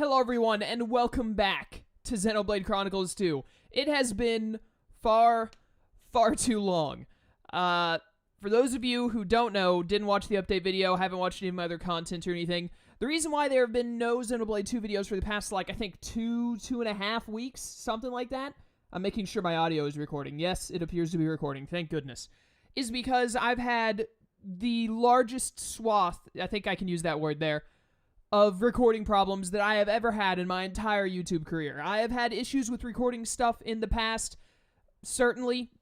Hello everyone, and welcome back to Xenoblade Chronicles 2. It has been far too long. For those of you who don't know, didn't watch the update video, haven't watched any of my other content or anything, the reason why there have been no Xenoblade 2 videos for the past, I think 2.5 weeks, something like that. I'm making sure my audio is recording. Yes, it appears to be recording, thank goodness. Is because I've had the largest swath, I think I can use that word there, of recording problems that I have ever had in my entire YouTube career. I have had issues with recording stuff in the past, certainly,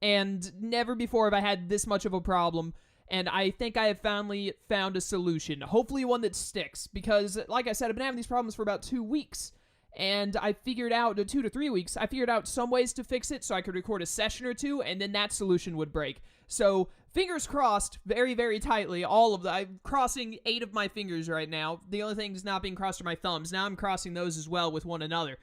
and never before have I had this much of a problem, and I think I have finally found a solution. Hopefully one that sticks, because, like I said, I've been having these problems for about 2 weeks, and I figured out, 2 to 3 weeks, I figured out some ways to fix it so I could record a session or two, and then that solution would break. So, fingers crossed, very tightly, all of them. I'm crossing 8 of my fingers right now. The only thing that's not being crossed are my thumbs. Now I'm crossing those as well with one another.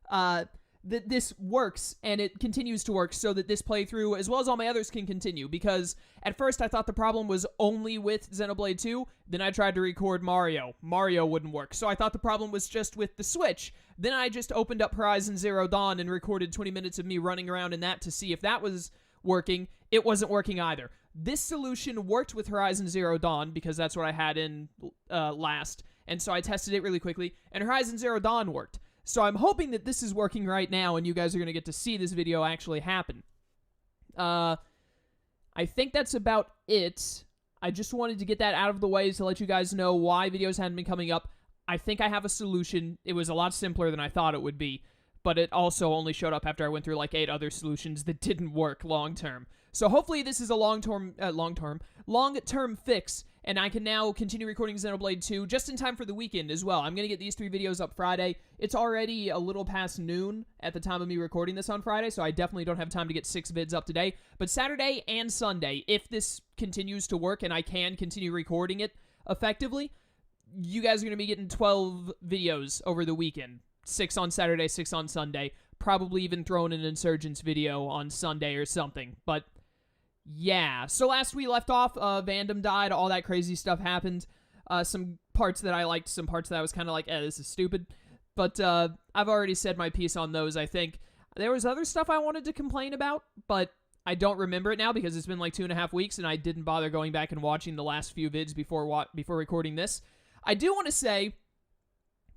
That this works, and it continues to work so that this playthrough, as well as all my others, can continue. Because at first I thought the problem was only with Xenoblade 2. Then I tried to record Mario. Mario wouldn't work. So I thought the problem was just with the Switch. Then I just opened up Horizon Zero Dawn and recorded 20 minutes of me running around in that to see if that was working. It wasn't working either. This solution worked with Horizon Zero Dawn, because that's what I had in last, and so I tested it really quickly, and Horizon Zero Dawn worked. So I'm hoping that this is working right now, and you guys are going to get to see this video actually happen. I think that's about it. I just wanted to get that out of the way to let you guys know why videos hadn't been coming up. I think I have a solution. It was a lot simpler than I thought it would be, but it also only showed up after I went through like 8 other solutions that didn't work long-term. So hopefully this is a long-term fix, and I can now continue recording Xenoblade 2 just in time for the weekend as well. I'm going to get these 3 videos up Friday. It's already a little past noon at the time of me recording this on Friday, so I definitely don't have time to get 6 vids up today. But Saturday and Sunday, if this continues to work and I can continue recording it effectively, you guys are going to be getting 12 videos over the weekend. 6 on Saturday, 6 on Sunday. Probably even throwing an Insurgents video on Sunday or something. But yeah, so last we left off, Vandham died, all that crazy stuff happened. Some parts that I liked, some parts that I was kind of like, this is stupid. But I've already said my piece on those, I think. There was other stuff I wanted to complain about, but I don't remember it now because it's been like 2.5 weeks and I didn't bother going back and watching the last few vids before recording this. I do want to say,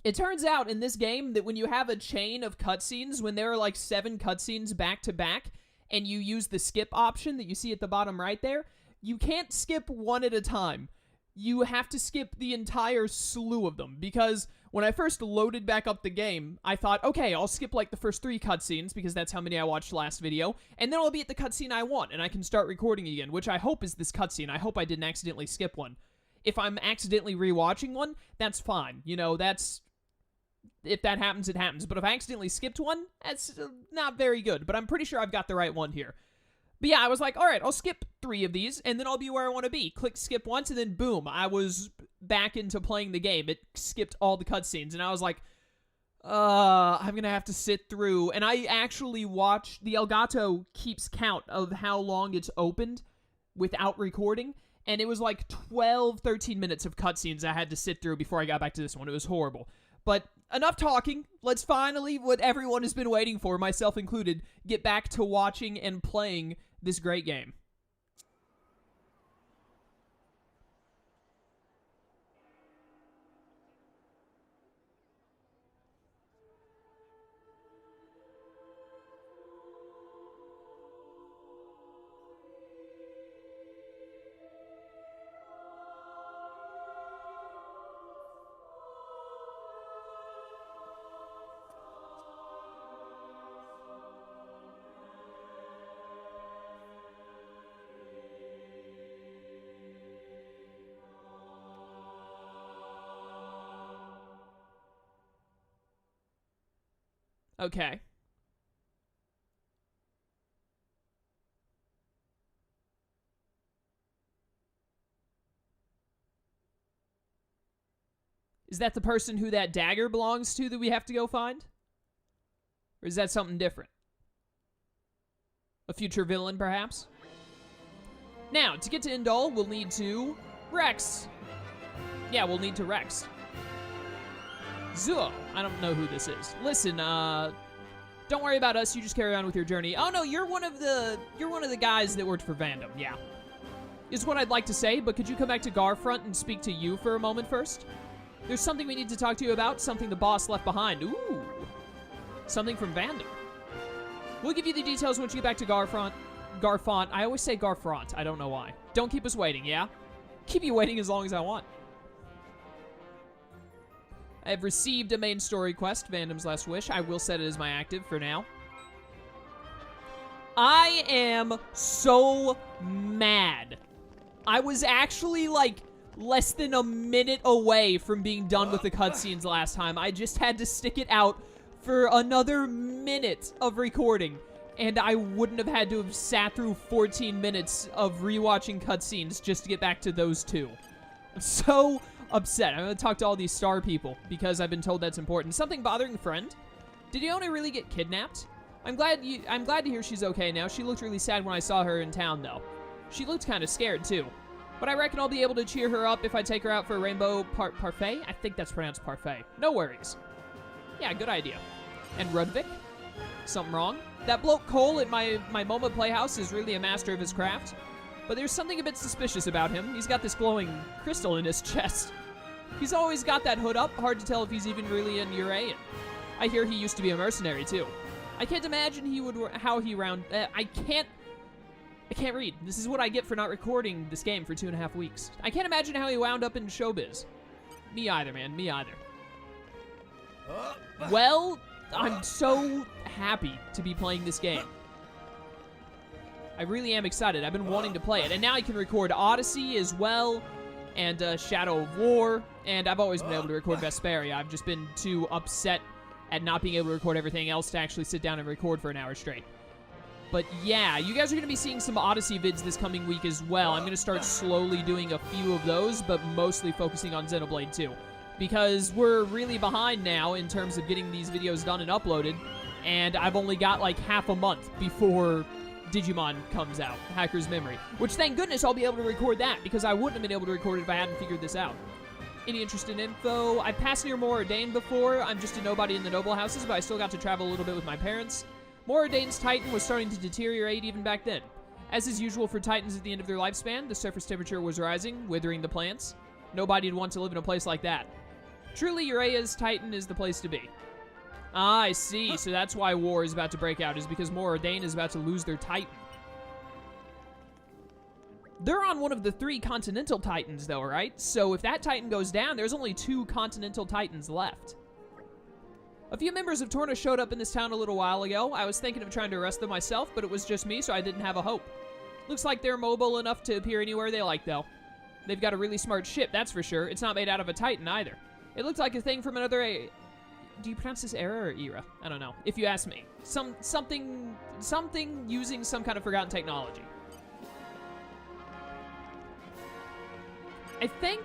it turns out in this game that when you have a chain of cutscenes, when there are like 7 cutscenes back to back, and you use the skip option that you see at the bottom right there, you can't skip one at a time. You have to skip the entire slew of them, because when I first loaded back up the game, I thought, okay, I'll skip like the first 3 cutscenes, because that's how many I watched last video, and then I'll be at the cutscene I want, and I can start recording again, which I hope is this cutscene. I hope I didn't accidentally skip one. If I'm accidentally rewatching one, that's fine. You know, if that happens, it happens. But if I accidentally skipped one, that's not very good. But I'm pretty sure I've got the right one here. But yeah, I was like, alright, I'll skip 3 of these, and then I'll be where I want to be. Click skip once, and then boom, I was back into playing the game. It skipped all the cutscenes, and I was like, I'm gonna have to sit through. And I actually watched, the Elgato keeps count of how long it's opened without recording, and it was like 12, 13 minutes of cutscenes I had to sit through before I got back to this one. It was horrible. But enough talking. Let's finally, what everyone has been waiting for, myself included, get back to watching and playing this great game. Okay. Is that the person who that dagger belongs to that we have to go find? Or is that something different? A future villain, perhaps? Now, to get to Indol, we'll need to Rex. Yeah, we'll need to Rex. Zuo. I don't know who this is. Listen, don't worry about us. You just carry on with your journey. Oh no, you're one of the guys that worked for Vandham. Yeah, is what I'd like to say. But could you come back to Garfront and speak to you for a moment first? There's something we need to talk to you about. Something the boss left behind. Ooh, something from Vandham. We'll give you the details once you get back to Garfront. Garfont. I always say Garfront. I don't know why. Don't keep us waiting. Yeah, keep you waiting as long as I want. I have received a main story quest, Vandham's Last Wish. I will set it as my active for now. I am so mad. I was actually, like, less than a minute away from being done with the cutscenes last time. I just had to stick it out for another minute of recording, and I wouldn't have had to have sat through 14 minutes of rewatching cutscenes just to get back to those two. I'm so upset. I'm gonna talk to all these star people because I've been told that's important. Something bothering friend? Did Iona really get kidnapped? I'm glad to hear she's okay now. She looked really sad when I saw her in town though. She looked kind of scared too. But I reckon I'll be able to cheer her up if I take her out for a rainbow parfait. I think that's pronounced parfait. No worries. Yeah, good idea. And Rudvik? Something wrong? That bloke Cole at my MoMA Playhouse is really a master of his craft. But there's something a bit suspicious about him. He's got this glowing crystal in his chest. He's always got that hood up. Hard to tell if he's even really an Uraean. I hear he used to be a mercenary too. I can't imagine how he round. I can't read. This is what I get for not recording this game for 2.5 weeks. I can't imagine how he wound up in showbiz. Me either, man. Me either. Well, I'm so happy to be playing this game. I really am excited. I've been wanting to play it. And now I can record Odyssey as well, and Shadow of War, and I've always been able to record Vesperia. I've just been too upset at not being able to record everything else to actually sit down and record for an hour straight. But yeah, you guys are going to be seeing some Odyssey vids this coming week as well. I'm going to start slowly doing a few of those, but mostly focusing on Xenoblade 2. Because we're really behind now in terms of getting these videos done and uploaded, and I've only got like half a month before Digimon comes out, Hacker's Memory. Which, thank goodness, I'll be able to record that, because I wouldn't have been able to record it if I hadn't figured this out. Any interest in info? I passed near Moradane before. I'm just a nobody in the noble houses, but I still got to travel a little bit with my parents. Moradane's Titan was starting to deteriorate even back then. As is usual for Titans at the end of their lifespan, the surface temperature was rising, withering the plants. Nobody'd want to live in a place like that. Truly, Uraea's Titan is the place to be. Ah, I see. So that's why war is about to break out, is because Moradane is about to lose their Titan. They're on one of the 3 continental Titans, though, right? So if that Titan goes down, there's only 2 continental Titans left. A few members of Torna showed up in this town a little while ago. I was thinking of trying to arrest them myself, but it was just me, so I didn't have a hope. Looks like they're mobile enough to appear anywhere they like, though. They've got a really smart ship, that's for sure. It's not made out of a Titan, either. It looked like a thing from another... Do you pronounce this era or era? I don't know. If you ask me. Something using some kind of forgotten technology. I think...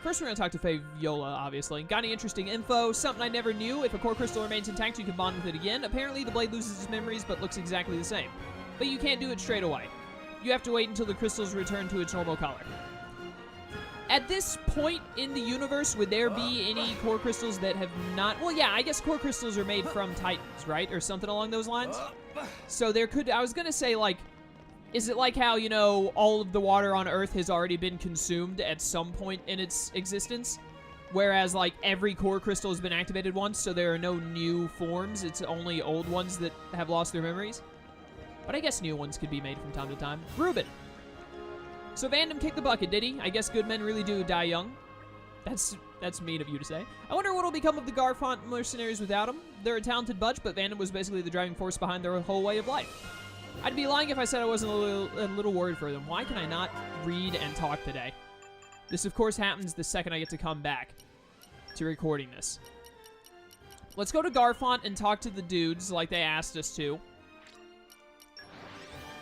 First, we're going to talk to Fabiola, obviously. Got any interesting info? Something I never knew. If a core crystal remains intact, you can bond with it again. Apparently, the blade loses its memories, but looks exactly the same. But you can't do it straight away. You have to wait until the crystals return to its normal color. At this point in the universe, would there be any core crystals that have not... Well, yeah, I guess core crystals are made from Titans, right? Or something along those lines? So there could... I was going to say, like... Is it like how, you know, all of the water on Earth has already been consumed at some point in its existence? Whereas, like, every core crystal has been activated once, so there are no new forms. It's only old ones that have lost their memories. But I guess new ones could be made from time to time. Ruben. So Vandham kicked the bucket, did he? I guess good men really do die young. That's mean of you to say. I wonder what'll become of the Garfont mercenaries without him. They're a talented bunch, but Vandham was basically the driving force behind their whole way of life. I'd be lying if I said I wasn't a little worried for them. Why can I not read and talk today? This, of course, happens the second I get to come back to recording this. Let's go to Garfont and talk to the dudes like they asked us to.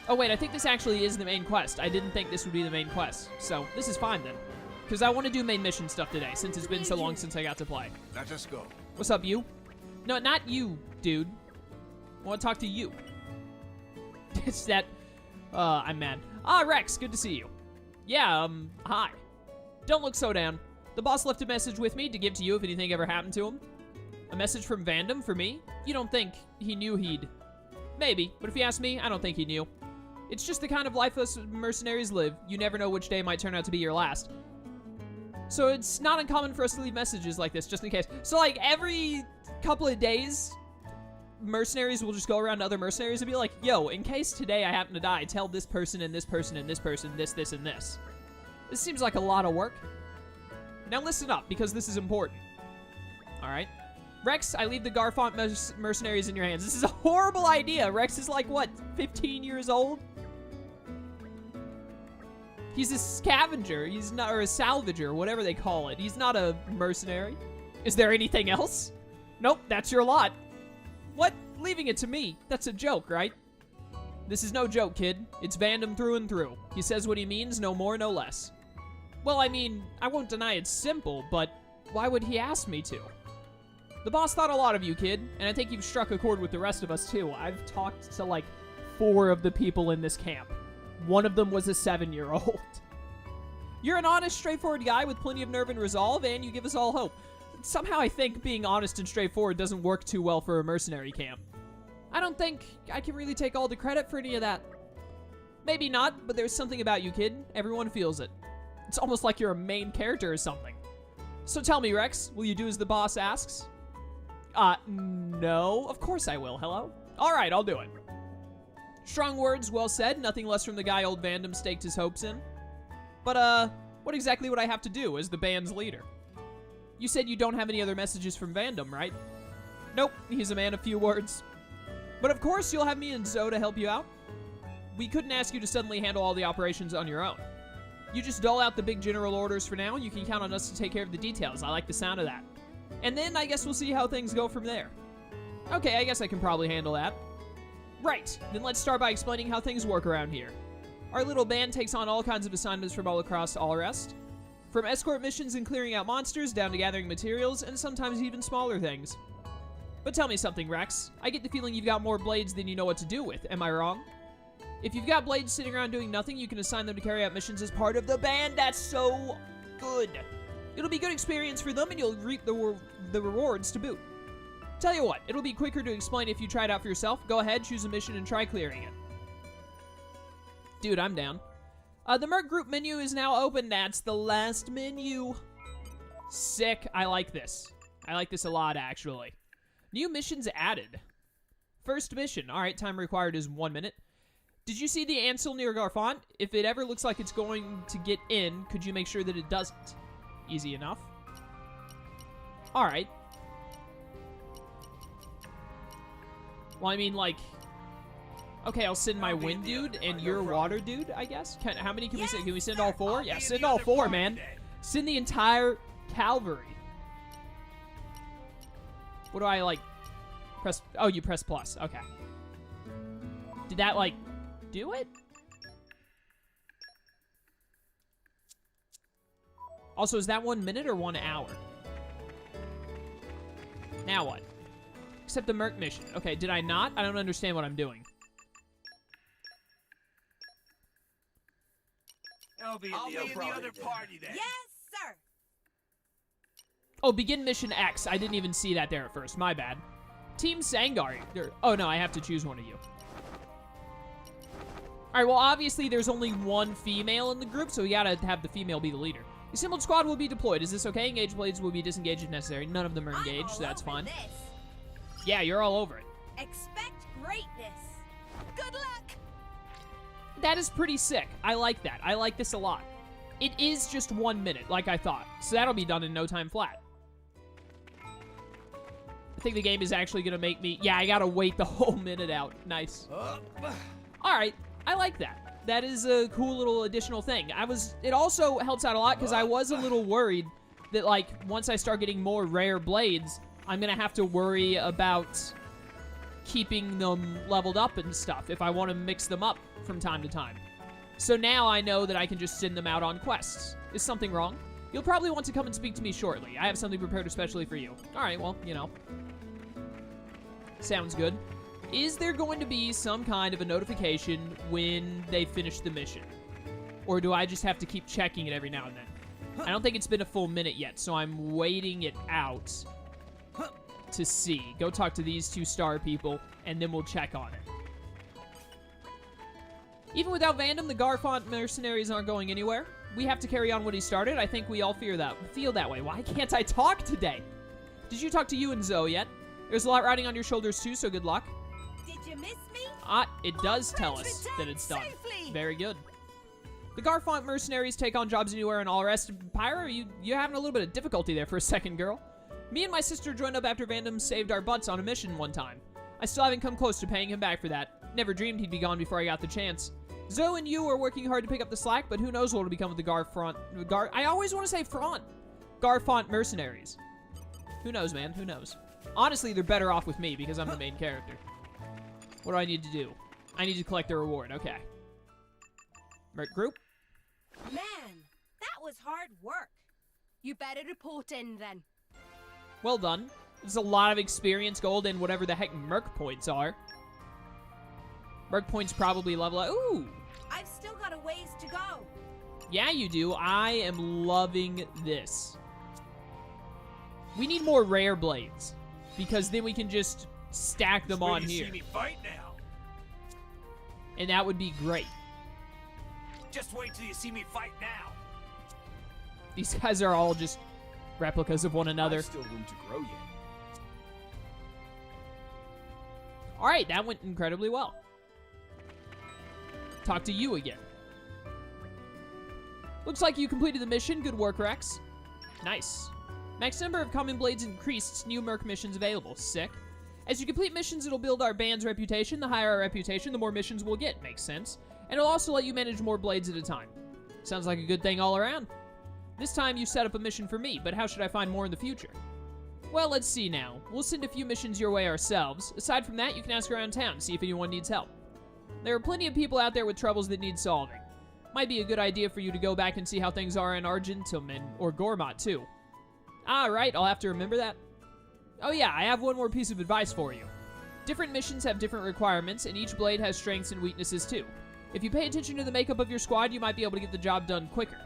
Oh, wait, I think this actually is the main quest. I didn't think this would be the main quest. So, this is fine, then. Because I want to do main mission stuff today, since it's been so long since I got to play. Let us go. What's up, you? No, not you, dude. I want to talk to you. It's that... I'm mad. Ah, Rex, good to see you. Yeah, hi. Don't look so down. The boss left a message with me to give to you if anything ever happened to him. A message from Vandham for me? You don't think he knew he'd... Maybe, but if you ask me, I don't think he knew. It's just the kind of life us mercenaries live. You never know which day might turn out to be your last. So it's not uncommon for us to leave messages like this, just in case. So, like, every couple of days, mercenaries will just go around to other mercenaries and be like, yo, in case today I happen to die, tell this person and this person and this person this, this, and this. This seems like a lot of work. Now listen up, because this is important. Alright. Rex, I leave the Garfont mercenaries in your hands. This is a horrible idea. Rex is like, what, 15 years old? He's a scavenger. He's not, or a salvager, whatever they call it. He's not a mercenary. Is there anything else? Nope, that's your lot. What? Leaving it to me. That's a joke, right? This is no joke, kid. It's Vandham through and through. He says what he means, no more, no less. Well, I mean, I won't deny it's simple, but why would he ask me to? The boss thought a lot of you, kid, and I think you've struck a chord with the rest of us, too. I've talked to, like, 4 of the people in this camp. One of them was a 7-year-old. You're an honest, straightforward guy with plenty of nerve and resolve, and you give us all hope. Somehow I think being honest and straightforward doesn't work too well for a mercenary camp. I don't think I can really take all the credit for any of that. Maybe not, but there's something about you, kid. Everyone feels it. It's almost like you're a main character or something. So tell me, Rex, will you do as the boss asks? No. Of course I will. Hello? Alright, I'll do it. Strong words, well said. Nothing less from the guy old Vandham staked his hopes in. But, what exactly would I have to do as the band's leader? You said you don't have any other messages from Vandham, right? Nope, he's a man of few words. But of course you'll have me and Zoe to help you out. We couldn't ask you to suddenly handle all the operations on your own. You just dole out the big general orders for now, and you can count on us to take care of the details. I like the sound of that. And then I guess we'll see how things go from there. Okay, I guess I can probably handle that. Right, then let's start by explaining how things work around here. Our little band takes on all kinds of assignments from all across Allrest. From escort missions and clearing out monsters, down to gathering materials, and sometimes even smaller things. But tell me something, Rex. I get the feeling you've got more blades than you know what to do with. Am I wrong? If you've got blades sitting around doing nothing, you can assign them to carry out missions as part of the band. That's so good. It'll be good experience for them, and you'll reap the rewards to boot. Tell you what, it'll be quicker to explain if you try it out for yourself. Go ahead, choose a mission, and try clearing it. Dude, I'm down. The Merc Group menu is now open. That's the last menu. Sick. I like this. I like this a lot, actually. New missions added. First mission. All right, time required is 1 minute. Did you see the Ansel near Garfont? If it ever looks like it's going to get in, could you make sure that it doesn't? Easy enough. All right. Well, I mean, like... Okay, I'll send my wind dude and your water dude, I guess. How many can we send? Can we send all 4? Yeah, send all 4, man. Send the entire cavalry. What do I, like, press? Oh, you press plus. Okay. Did that, like, do it? Also, is that 1 minute or 1 hour? Now what? Except the Merc mission. Okay, did I not? I don't understand what I'm doing. I'll be in the other party then. Yes, sir. Oh, begin mission X. I didn't even see that there at first. My bad. Team Sangari. Oh, no, I have to choose one of you. All right, well, obviously, there's only 1 female in the group, so we gotta have the female be the leader. The assembled squad will be deployed. Is this okay? Engaged blades will be disengaged if necessary. None of them are engaged, so that's fine. Yeah, you're all over it. Expect greatness. Good luck. That is pretty sick. I like that. I like this a lot. It is just 1 minute, like I thought. So that'll be done in no time flat. I think the game is actually going to make me... Yeah, I got to wait the whole minute out. Nice. All right. I like that. That is a cool little additional thing. It also helps out a lot because I was a little worried that, like, once I start getting more rare blades, I'm going to have to worry about keeping them leveled up and stuff if I want to mix them up from time to time. So now I know that I can just send them out on quests. Is something wrong? You'll probably want to come and speak to me shortly. I have something prepared especially for you. All right, well, you know. Sounds good. Is there going to be some kind of a notification when they finish the mission? Or do I just have to keep checking it every now and then? I don't think it's been a full minute yet, so I'm waiting it out. to see. Go talk to these 2 star people, and then we'll check on it. Even without Vandham, the Garfont mercenaries aren't going anywhere. We have to carry on what he started. I think we all feel that way. Why can't I talk today? Did you talk to you and Zoe yet? There's a lot riding on your shoulders too, so good luck. Did you miss me? It does tell us that it's done. Safely. Very good. The Garfont mercenaries take on jobs anywhere and all the rest. Pyra, you're having a little bit of difficulty there for a second, girl. Me and my sister joined up after Vandham saved our butts on a mission one time. I still haven't come close to paying him back for that. Never dreamed he'd be gone before I got the chance. Zoe and you are working hard to pick up the slack, but who knows what will become of the I always want to say Garfont mercenaries. Who knows, man? Who knows? Honestly, they're better off with me because I'm the main character. What do I need to do? I need to collect the reward. Okay. Merc group. Man, that was hard work. You better report in then. Well done. There's a lot of experience gold and whatever the heck Merc points are. Merc points probably level up. Ooh! I've still got a ways to go. Yeah, you do. I am loving this. We need more rare blades, because then we can just stack them on here. See me fight now. And that would be great. Just wait till you see me fight now. These guys are all just replicas of one another. There's still room to grow yet. All right, that went incredibly well. Talk to you again. Looks like you completed the mission. Good work, Rex. Nice. Max number of common blades increased. New Merc missions available. Sick. As you complete missions, it'll build our band's reputation. The higher our reputation, the more missions we'll get. Makes sense. And it'll also let you manage more blades at a time. Sounds like a good thing all around. This time you set up a mission for me, but how should I find more in the future? Well, let's see now. We'll send a few missions your way ourselves. Aside from that, you can ask around town, see if anyone needs help. There are plenty of people out there with troubles that need solving. Might be a good idea for you to go back and see how things are in Argentum or Gormott, too. Ah, right, I'll have to remember that. Oh yeah, I have one more piece of advice for you. Different missions have different requirements, and each blade has strengths and weaknesses, too. If you pay attention to the makeup of your squad, you might be able to get the job done quicker.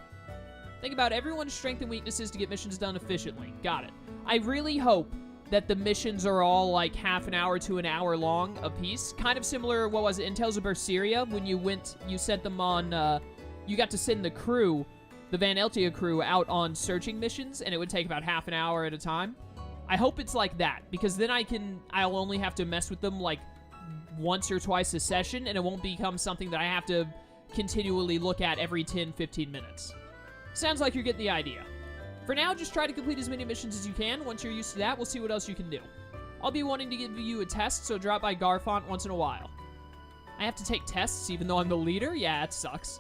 Think about everyone's strengths and weaknesses to get missions done efficiently. Got it. I really hope that the missions are all like half an hour to an hour long a piece. Kind of similar, what was it, in Tales of Berseria, when you sent them on, you got to send the crew, the Van Eltia crew, out on searching missions, and it would take about half an hour at a time. I hope it's like that, because then I'll only have to mess with them like once or twice a session, and it won't become something that I have to continually look at every 10-15 minutes. Sounds like you're getting the idea. For now, just try to complete as many missions as you can. Once you're used to that, we'll see what else you can do. I'll be wanting to give you a test, so drop by Garfont once in a while. I have to take tests even though I'm the leader? Yeah, it sucks.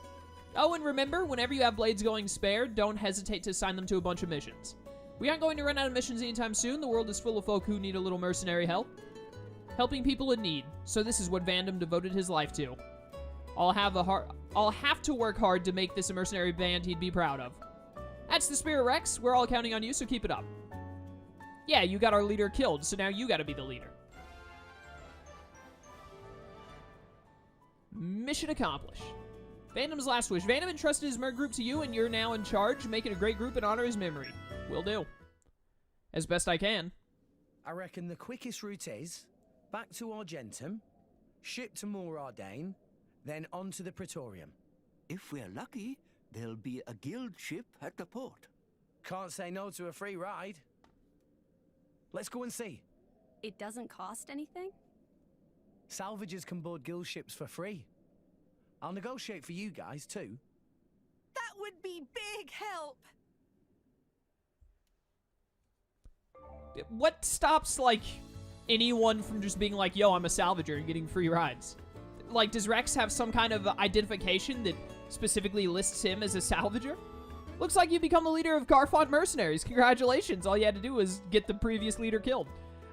Oh, and remember, whenever you have blades going spare, don't hesitate to assign them to a bunch of missions. We aren't going to run out of missions anytime soon. The world is full of folk who need a little mercenary help. Helping people in need. So this is what Vandham devoted his life to. I'll have to work hard to make this a mercenary band he'd be proud of. That's the spirit, Rex. We're all counting on you, so keep it up. Yeah, you got our leader killed, so now you gotta be the leader. Mission accomplished. Vandham's last wish. Vandham entrusted his Merc group to you, and you're now in charge, making a great group and honor his memory. Will do. As best I can. I reckon the quickest route is back to Argentum, ship to Morardane, then on to the Praetorium. If we're lucky, there'll be a guild ship at the port. Can't say no to a free ride. Let's go and see. It doesn't cost anything? Salvagers can board guild ships for free. I'll negotiate for you guys, too. That would be big help. What stops, like, anyone from just being like, yo, I'm a salvager and getting free rides? Like, does Rex have some kind of identification that specifically lists him as a salvager? Looks like you become the leader of Garfont mercenaries. Congratulations. All you had to do was get the previous leader killed.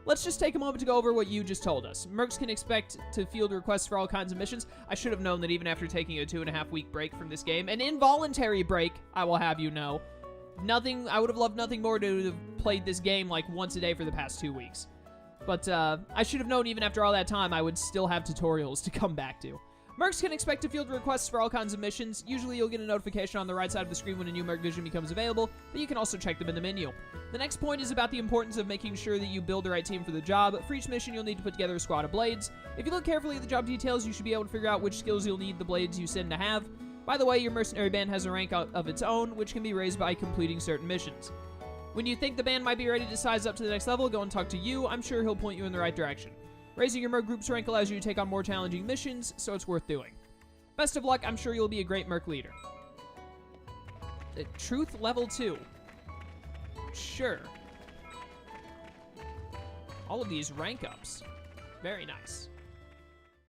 Let's just take a moment to go over what you just told us. Mercs can expect to field requests for all kinds of missions. I should have known that even after taking a 2.5-week break from this game, an involuntary break, I will have you know, I would have loved nothing more to have played this game like once a day for the past 2 weeks. But I should have known even after all that time, I would still have tutorials to come back to. Mercs can expect to field requests for all kinds of missions. Usually you'll get a notification on the right side of the screen when a new Merc vision becomes available, but you can also check them in the menu. The next point is about the importance of making sure that you build the right team for the job. For each mission, you'll need to put together a squad of blades. If you look carefully at the job details, you should be able to figure out which skills you'll need the blades you send to have. By the way, your mercenary band has a rank of its own, which can be raised by completing certain missions. When you think the band might be ready to size up to the next level, go and talk to you. I'm sure he'll point you in the right direction. Raising your Merc group's rank allows you to take on more challenging missions, so it's worth doing. Best of luck, I'm sure you'll be a great Merc leader. Truth level 2. Sure. All of these rank ups. Very nice.